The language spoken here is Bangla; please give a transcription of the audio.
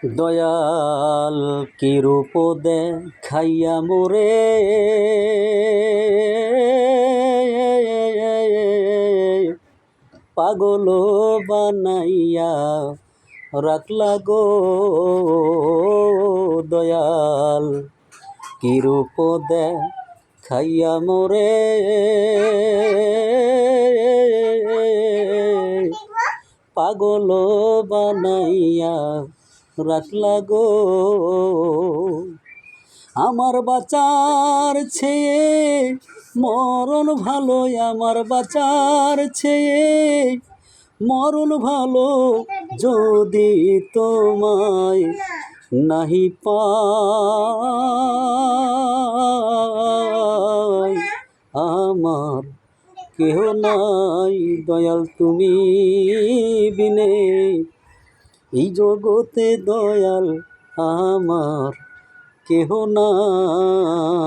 দয়াল কি রূপ দেখাইয়া মোরে, পাগল বানাইয়া রাখলা গো। দয়াল কি রূপ দেখাইয়া মোরে, পাগল বানাইয়া রাখলা গো। আমার বাঁচার ছেয়ে মরণ ভালো, আমার বাঁচার ছেয়ে মরণ ভালো। যদি তোমায় নাহি পাই, আমার কেহ নাই দয়াল তুমি বিনে এই জগতে। দয়াল আমার কেহ নাই।